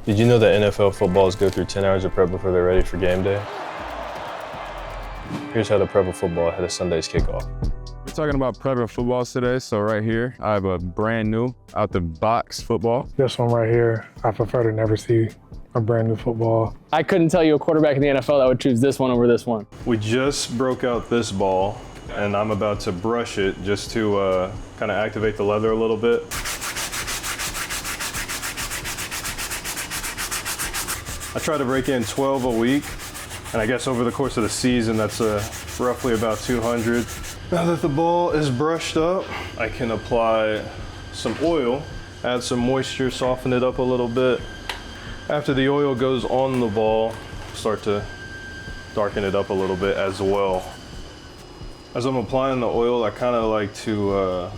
Did you know that NFL footballs go through 10 hours of prep before they're ready for game day? Here's how to prep a football ahead of Sunday's kickoff. We're talking about prepping footballs today. So right here, I have a brand new out the box football. This one right here, I prefer to never see a brand new football. I couldn't tell you a quarterback in the NFL that would choose this one over this one. We just broke out this ball and I'm about to brush it just to kind of activate the leather a little bit. I try to break in 12 a week, and I guess over the course of the season, that's roughly about 200. Now that the ball is brushed up, I can apply some oil, add some moisture, soften it up a little bit. After the oil goes on the ball, start to darken it up a little bit as well. As I'm applying the oil, I kind of like to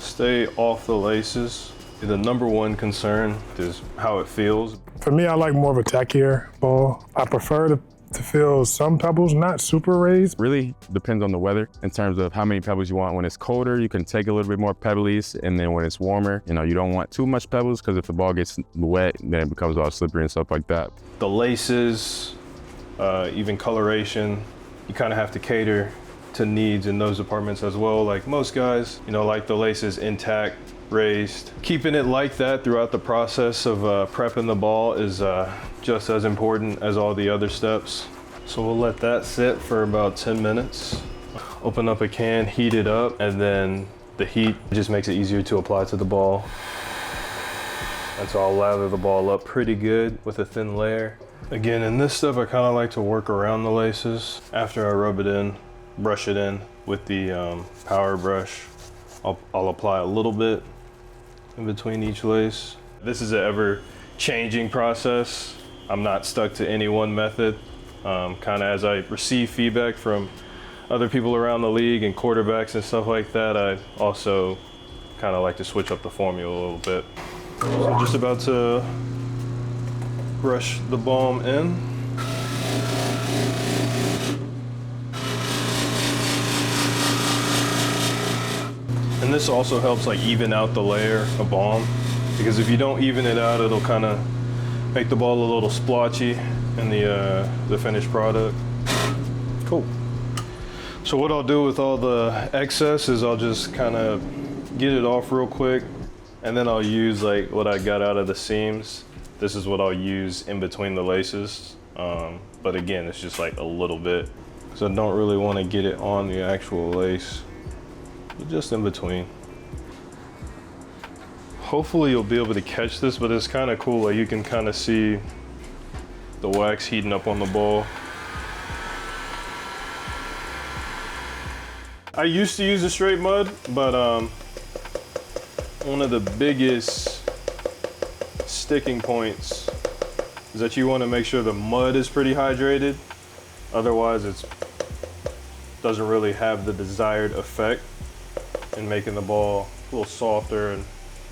stay off the laces. The number one concern is how it feels. For me, I like more of a tackier ball. I prefer to feel some pebbles, not super raised. Really depends on the weather in terms of how many pebbles you want. When it's colder, you can take a little bit more pebblies, and then when it's warmer, you don't want too much pebbles because if the ball gets wet, then it becomes all slippery and stuff like that. The laces, even coloration, you kind of have to cater to needs in those departments as well. Like most guys, like the laces intact, raised. Keeping it like that throughout the process of prepping the ball is just as important as all the other steps. So we'll let that sit for about 10 minutes. Open up a can, heat it up, and then the heat just makes it easier to apply to the ball. And so I'll lather the ball up pretty good with a thin layer. Again, in this step, I kind of like to work around the laces. After I rub it in, brush it in with the power brush, I'll apply a little bit in between each lace. This is an ever-changing process. I'm not stuck to any one method. Kind of as I receive feedback from other people around the league and quarterbacks and stuff like that, I also kind of like to switch up the formula a little bit. So I'm just about to brush the balm in. And this also helps even out the layer of balm, because if you don't even it out, it'll kind of make the ball a little splotchy in the finished product. Cool. So what I'll do with all the excess is I'll just kind of get it off real quick, and then I'll use what I got out of the seams. This is what I'll use in between the laces. But again, it's just a little bit, because I don't really want to get it on the actual lace. Just in between. Hopefully you'll be able to catch this, but it's kind of cool. You can kind of see the wax heating up on the ball. I used to use a straight mud, but one of the biggest sticking points is that you want to make sure the mud is pretty hydrated. Otherwise, it doesn't really have the desired effect in making the ball a little softer and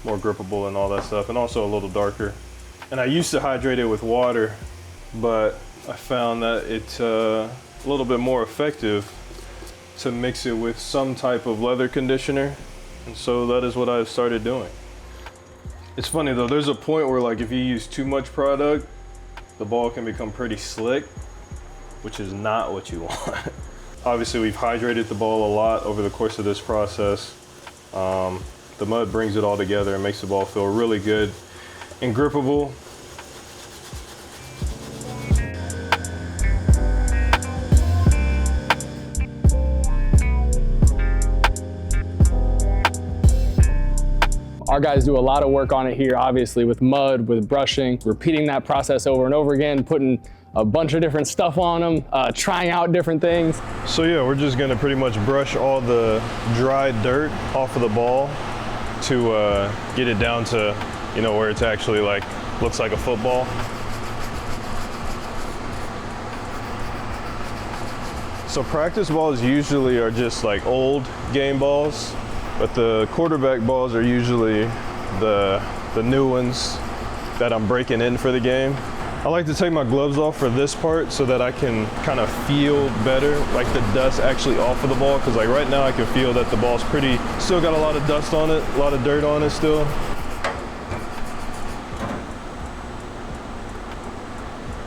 more grippable and all that stuff, and also a little darker. And I used to hydrate it with water, but I found that it's a little bit more effective to mix it with some type of leather conditioner, and so that is what I've started doing. It's funny though, there's a point where if you use too much product, the ball can become pretty slick, which is not what you want. Obviously, we've hydrated the ball a lot over the course of this process. The mud brings it all together and makes the ball feel really good and grippable. Our guys do a lot of work on it here, obviously, with mud, with brushing, repeating that process over and over again, putting a bunch of different stuff on them, trying out different things. So yeah, we're just gonna pretty much brush all the dry dirt off of the ball to get it down to, where it's actually looks like a football. So practice balls usually are just old game balls, but the quarterback balls are usually the new ones that I'm breaking in for the game. I like to take my gloves off for this part so that I can kind of feel better, the dust actually off of the ball, because right now I can feel that the ball's still got a lot of dust on it, a lot of dirt on it still.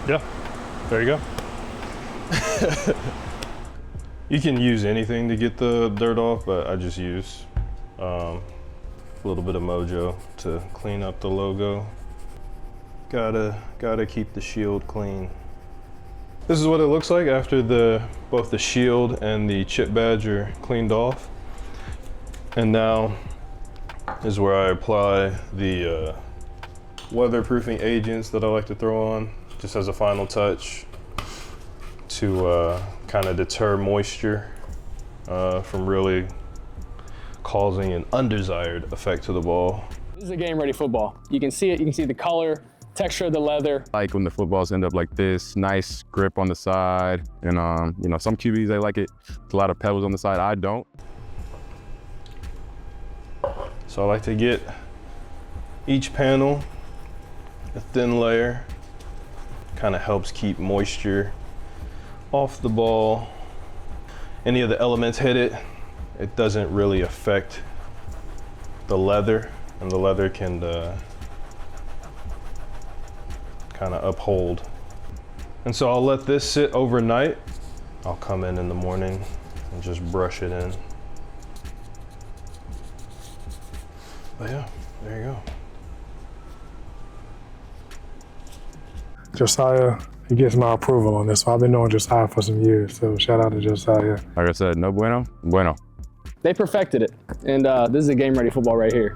Yeah, there you go. You can use anything to get the dirt off, but I just use a little bit of Mojo to clean up the logo. Gotta keep the shield clean. This is what it looks like after both the shield and the chip badge are cleaned off. And now is where I apply the weatherproofing agents that I like to throw on, just as a final touch to kind of deter moisture from really causing an undesired effect to the ball. This is a game ready football. You can see it, you can see the color, texture of the leather. Like when the footballs end up like this, nice grip on the side. And you know, some QBs, they like it. It's a lot of pebbles on the side. I don't. So I like to get each panel a thin layer. Kind of helps keep moisture off the ball. Any of the elements hit it, it doesn't really affect the leather, and the leather can kind of uphold. And so I'll let this sit overnight. I'll come in the morning and just brush it in. But yeah, there you go. Josiah, he gets my approval on this. So I've been knowing Josiah for some years. So shout out to Josiah. Like I said, no bueno, bueno. They perfected it. And this is a game ready football right here.